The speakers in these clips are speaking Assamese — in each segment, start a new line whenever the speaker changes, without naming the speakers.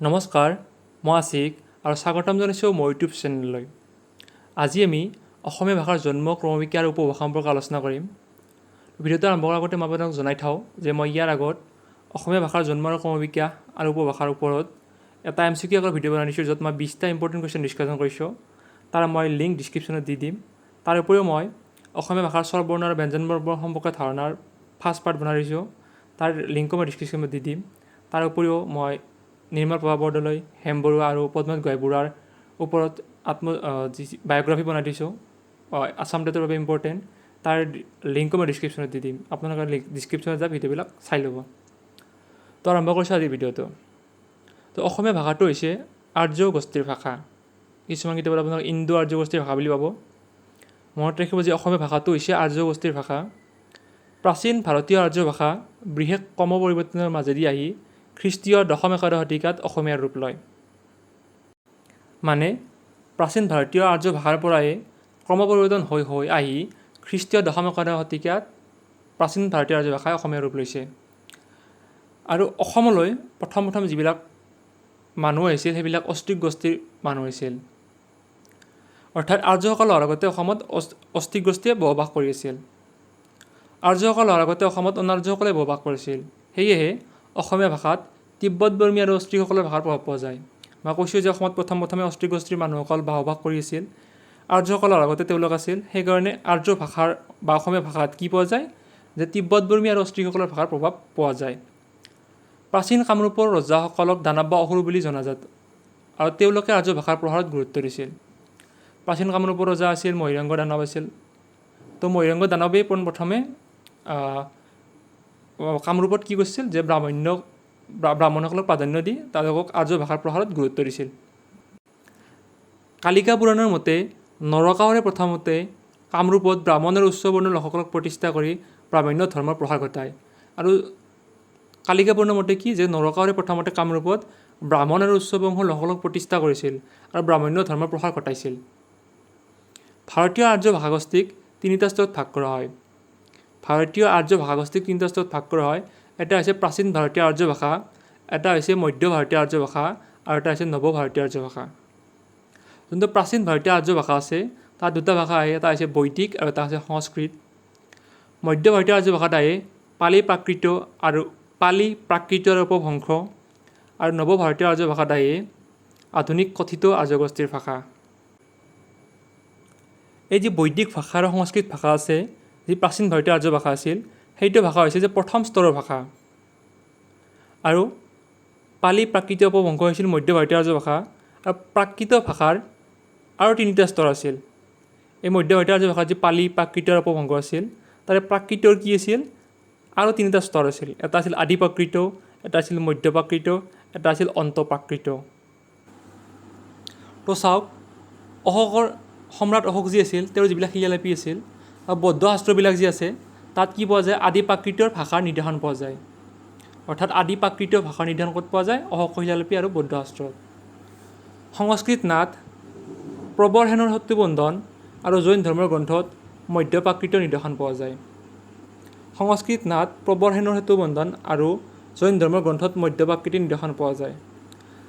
নমস্কাৰ, মই আছিক আৰু স্বাগতম জনাইছোঁ মোৰ ইউটিউব চেনেললৈ। আজি আমি অসমীয়া ভাষাৰ জন্ম, ক্ৰমবিকাশ আৰু উপভাষা সম্পৰ্কে আলোচনা কৰিম। ভিডিঅ'টো আৰম্ভ কৰাৰ আগতে মই আপোনাক জনাই থওঁ যে মই ইয়াৰ আগত অসমীয়া ভাষাৰ জন্ম আৰু ক্ৰমবিকাশ আৰু উপভাষাৰ ওপৰত এটা MCQ আকাৰৰ ভিডিঅ' বনাই দিছোঁ, য'ত মই 20টা ইম্পৰ্টেণ্ট কুৱেশ্যন ডিছকাশ্যন কৰিছোঁ। তাৰ মই লিংক ডিছক্ৰিপশ্যনত দি দিম। তাৰ উপৰিও মই অসমীয়া ভাষাৰ স্বৰ বৰ্ণ আৰু ব্যঞ্জন বৰ্ণ সম্পৰ্কে ধাৰণাৰ ফাৰ্ষ্ট পাৰ্ট বনাই দিছোঁ। তাৰ লিংকো মই ডিছক্ৰিপশ্যনত দি দিম। তাৰ উপৰিও মই নিৰ্মল প্ৰভা বৰদলৈ, হেম বৰুৱা আৰু পদ্মনাথ গোহাঁই বৰুৱাৰ ওপৰত বায়'গ্ৰাফী বনাই দিছোঁ, আছাম টেটৰ বাবে ইম্পৰ্টেণ্ট। তাৰ লিংকো মই ডিছক্ৰিপশ্যনত দি দিম। আপোনালোকে ডিছক্ৰিপশ্যনত যায় ভিডিঅ'বিলাক চাই ল'ব। তো আৰম্ভ কৰিছোঁ আজিৰ ভিডিঅ'টো। তো অসমীয়া ভাষাটো হৈছে আৰ্য গোষ্ঠীৰ ভাষা। কিছুমান কেতিয়াবা আপোনালোক ইণ্ডো আৰ্য গোষ্ঠীৰ ভাষা বুলি পাব। মনত ৰাখিব যে অসমীয়া ভাষাটো হৈছে আৰ্য গোষ্ঠীৰ ভাষা। প্ৰাচীন ভাৰতীয় আৰ্য ভাষা বৃহৎ ক্ৰম পৰিৱৰ্তনৰ মাজেদি আহি খ্ৰীষ্টীয় দশম একাদশ শতিকাত অসমীয়াৰ ৰূপ লয়। মানে প্ৰাচীন ভাৰতীয় আৰ্য ভাষাৰ পৰাই ক্ৰম পৰিৱৰ্তন হৈ আহি খ্ৰীষ্টীয় দশম একাদশ শতিকাত প্ৰাচীন ভাৰতীয় আৰ্য ভাষাই অসমীয়াৰ ৰূপ লৈছে। আৰু অসমলৈ প্ৰথম যিবিলাক মানুহ আহিছিল সেইবিলাক অষ্ট্ৰিক গোষ্ঠীৰ মানুহ আহিছিল। অৰ্থাৎ আৰ্যসকল হোৱাৰ আগতে অসমত অষ্ট্ৰিক গোষ্ঠীয়ে বসবাস কৰি আছিল। আৰ্যসকল হোৱাৰ আগতে অসমত অনাৰ্যসকলে বসবাস কৰিছিল। সেয়েহে অসমীয়া ভাষাত তিব্বত বৰ্মী আৰু অষ্ট্ৰিকসকলৰ ভাষাৰ প্ৰভাৱ পোৱা যায়। মই কৈছোঁ যে অসমত প্ৰথমে অষ্ট্ৰিক গোষ্ঠীৰ মানুহসকল বসবাস কৰি আছিল। আৰ্যসকলৰ আগতে তেওঁলোক আছিল। সেইকাৰণে আৰ্য ভাষাৰ বা অসমীয়া ভাষাত কি পোৱা যায় যে তিব্বত বৰ্মী আৰু অষ্ট্ৰিকসকলৰ ভাষাৰ প্ৰভাৱ পোৱা যায়। প্ৰাচীন কামৰূপৰ ৰজাসকলক দানৱ বা অসুৰ বুলি জনাজাত আৰু তেওঁলোকে আৰ্য ভাষাৰ প্ৰসাৰত গুৰুত্ব দিছিল। প্ৰাচীন কামৰূপৰ ৰজা আছিল মহিৰংগ দানৱ আছিল। তো মহিৰংগ দানৱেই পোনপ্ৰথমে কামৰূপত কি কৰিছিল যে ব্ৰাহ্মণসকলক প্ৰাধান্য দি তেওঁলোকক আৰ্য ভাষাৰ প্ৰসাৰত গুৰুত্ব দিছিল। কালিকা পুৰাণৰ মতে নৰকাসুৰে প্ৰথমতে কামৰূপত ব্ৰাহ্মণ আৰু উচ্চ বৰ্ণৰ লোকসকলক প্ৰতিষ্ঠা কৰি ব্ৰাহ্মণ্য ধৰ্মৰ প্ৰসাৰ ঘটায়। আৰু কালিকা পুৰাণৰ মতে কি যে নৰকাসুৰে প্ৰথমতে কামৰূপত ব্ৰাহ্মণ আৰু উচ্চ বংশৰ লোকসকলক প্ৰতিষ্ঠা কৰিছিল আৰু ব্ৰাহ্মণ্য ধৰ্মৰ প্ৰসাৰ ঘটাইছিল। ভাৰতীয় আৰ্য ভাষাগোষ্ঠীক তিনিটা স্তৰত ভাগ কৰা হয়। এটা হৈছে প্ৰাচীন ভাৰতীয় আৰ্য ভাষা, এটা হৈছে মধ্য ভাৰতীয় আৰ্য ভাষা আৰু এটা হৈছে নৱ ভাৰতীয় আৰ্য ভাষা। যোনটো প্ৰাচীন ভাৰতীয় আৰ্য ভাষা আছে তাত দুটা ভাষা আহে, এটা হৈছে বৈদিক আৰু এটা হৈছে সংস্কৃত। মধ্য ভাৰতীয় আৰ্য ভাষাত আহে পালি প্ৰাকৃত আৰু উপভংশ, আৰু নৱ ভাৰতীয় আৰ্য ভাষাত আহে আধুনিক কথিত আৰ্যগোষ্ঠীৰ ভাষা। এই যি বৈদিক ভাষা আৰু সংস্কৃত ভাষা আছে, যি প্ৰাচীন ভাৰতীয় আৰ্য ভাষা আছিল, সেইটো ভাষা হৈছে যে প্ৰথম স্তৰৰ ভাষা। আৰু পালি প্ৰাকৃত উপভংশ হৈছিল মধ্য ভাৰতীয় আৰ্য ভাষা। আৰু প্ৰাকৃত ভাষাৰ আৰু তিনিটা স্তৰ আছিল। এই মধ্য ভাৰতীয় আৰ্য ভাষাত যি পালি প্ৰাকৃত আৰু উপভংশ আছিল, তাৰে প্ৰাকৃতৰ কি আছিল আৰু তিনিটা স্তৰ আছিল। এটা আছিল আদি প্ৰাকৃত, এটা আছিল মধ্য প্ৰাকৃত, এটা আছিল অন্ত প্ৰাকৃত। তো চাওক, অশোকৰ সম্ৰাট অশোক যি আছিল তেওঁৰ যিবিলাক শিলালিপি আছিল আৰু বৌদ্ধ শাস্ত্ৰবিলাক যি আছে তাত কি পোৱা যায়, আদি প্ৰাকৃতৰ ভাষাৰ নিদৰ্শন পোৱা যায়। অৰ্থাৎ আদি প্ৰাকৃত ভাষাৰ নিদৰ্শন ক'ত পোৱা যায়, অশোকৰ শিলালিপি আৰু বৌদ্ধ শাস্ত্ৰত। সংস্কৃত নাট, প্ৰবৰ সেনৰ সত্যবন্ধন আৰু জৈন ধৰ্মৰ গ্ৰন্থত মধ্য প্ৰাকৃতৰ নিদৰ্শন পোৱা যায়। সংস্কৃত নাট, প্ৰবৰ সেনৰ সত্যবন্ধন আৰু জৈন ধৰ্মৰ গ্ৰন্থত মধ্য প্ৰাকৃতৰ নিদৰ্শন পোৱা যায়।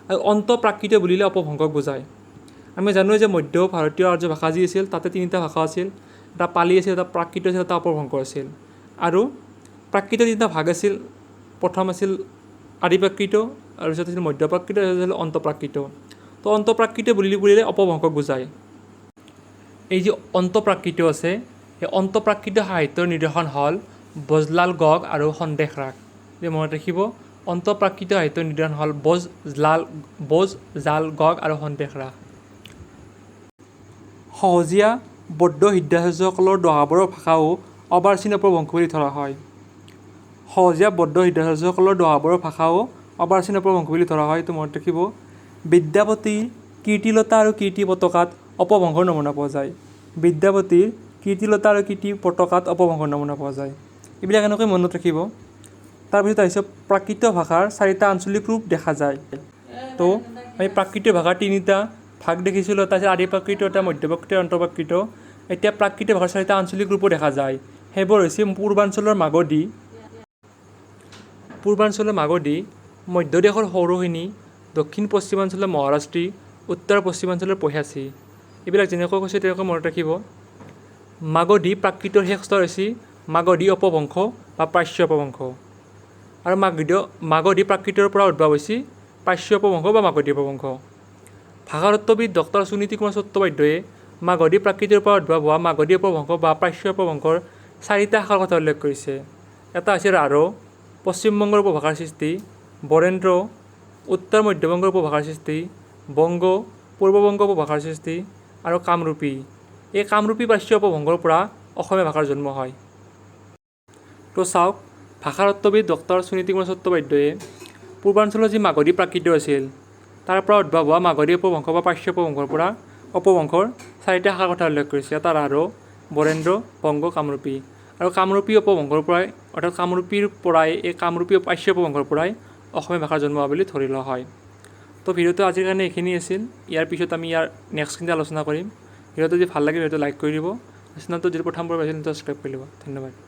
আৰু অন্ত প্ৰাকৃত বুলিলে অপভ্ৰংশক বুজায়। আমি জানো যে মধ্য ভাৰতীয় আৰ্য ভাষা যি আছিল তাতে তিনিটা ভাষা আছিল, এটা পালি আছিল, এটা প্ৰাকৃত আছিল, এটা অপভ্ৰংশ আছিল। আৰু প্ৰাকৃত তিনিটা ভাগ আছিল, প্ৰথম আছিল আদি প্ৰাকৃত, আৰু পিছত আছিল মধ্য প্ৰাকৃত, আৰু আছিল অন্ত প্ৰাকৃত। তো অন্ত প্ৰাকৃত বুলিলে অপভ্ৰংশক বুজায়। এই যি অন্ত প্ৰাকৃত আছে, সেই অন্ত প্ৰাকৃত সাহিত্যৰ নিদৰ্শন হ'ল বজলাল গগ আৰু সন্দেশ ৰাগ। মনত ৰাখিব, অন্ত প্ৰাকৃত সাহিত্যৰ নিদৰ্শন হ'ল বজলাল গগ আৰু সন্দেশ ৰাগ। সহজীয়া বৌদ্ধ সিদ্ধাচাৰ্যসকলৰ দহাবোৰৰ ভাষাও অৰ্বাচীন অপভ্ৰংশ বুলি ধৰা হয়। এইটো মনত ৰাখিব। বিদ্যাপতিৰ কীৰ্তিলতা আৰু কীৰ্তি পতাকাত অপভ্ৰংশৰ নমুনা পোৱা যায়। এইবিলাক এনেকৈ মনত ৰাখিব। তাৰপিছত আহিছে প্ৰাকৃত ভাষাৰ 4টা আঞ্চলিক ৰূপ দেখা যায়। তো আমি প্ৰাকৃত ভাষাৰ 3টা ভাগ দেখিছিলোঁ, এটা হৈছে আদি প্ৰাকৃত, এটা মধ্য প্ৰাকৃত, অন্তঃপ্ৰাকৃত। এতিয়া প্ৰাকৃত ভাষাৰ 4টা আঞ্চলিক ৰূপো দেখা যায়। সেইবোৰ হৈছে পূৰ্বাঞ্চলৰ মাগধী, মধ্যদেশৰ সৌৰসেনী, দক্ষিণ পশ্চিমাঞ্চলৰ মহাৰাষ্ট্ৰী, উত্তৰ পশ্চিমাঞ্চলৰ পহ্যাচী। এইবিলাক যেনেকৈ কৈছে তেনেকৈ মনত ৰাখিব। মাগধী প্ৰাকৃতৰ শেষ স্তৰ হৈছে মাগধী অপভ্ৰংশ বা প্ৰাচ্য অপভ্ৰংশ। আৰু মাগধী প্ৰাকৃতৰ পৰা উদ্ভৱ হৈছে প্ৰাচ্য অপভ্ৰংশ বা মাগধী অপভ্ৰংশ। ভাষাতত্ত্ববিদ ডক্টৰ সুনীতি কুমাৰ চট্টোপাধ্যায়ে মাগধী প্ৰাকৃতৰ পৰা উদ্ভৱ হোৱা মাগধী অপভ্ৰংশ বা প্ৰাচ্য অপভ্ৰংশৰ 4টা শাখাৰ কথা উল্লেখ কৰিছে। এটা হৈছে ৰাঢ়, পশ্চিমবংগৰ উপভাষাৰ সৃষ্টি; বৰেন্দ্ৰ, উত্তৰ মধ্যবংগৰ উপভাষাৰ সৃষ্টি; বংগ, পূৰ্ববংগ উপভাষাৰ সৃষ্টি; আৰু কামৰূপী। এই কামৰূপী প্ৰাচ্য অপভ্ৰংশৰ পৰা অসমীয়া ভাষাৰ জন্ম হয়। তো চাওক, ভাষাতত্ত্ববিদ ডক্টৰ সুনীতি কুমাৰ চট্টোপাধ্যায়ে পূৰ্বাঞ্চলৰ যি মাগধী প্ৰাকৃত আছিল তাৰ পৰা উদ্ভৱ হোৱা মাগধী অপভ্ৰংশ বা প্ৰাচ্য অপভ্ৰংশৰ 4টা শাখাৰ কথা উল্লেখ কৰিছে। এটা ৰাঢ়, বৰেন্দ্ৰ, বংগ, কামৰূপী। আৰু কামৰূপী অপভ্ৰংশৰ পৰাই অৰ্থাৎ কামৰূপীৰ পৰাই এই কামৰূপী প্ৰাচ্য অপভ্ৰংশৰ পৰাই অসমীয়া ভাষাৰ জন্ম হোৱা বুলি ধৰি লোৱা হয়। তো ভিডিঅ'টো আজিৰ কাৰণে এইখিনি আছিল। ইয়াৰ পিছত আমি নেক্সটখিনি আলোচনা কৰিম। ভিডিঅ'টো যদি ভাল লাগে ভিডিঅ'টো লাইক কৰি দিব। চেনেলটো যদি প্ৰথমবাৰ পাইছিল ছাবস্ক্ৰাইব কৰি দিব। ধন্যবাদ।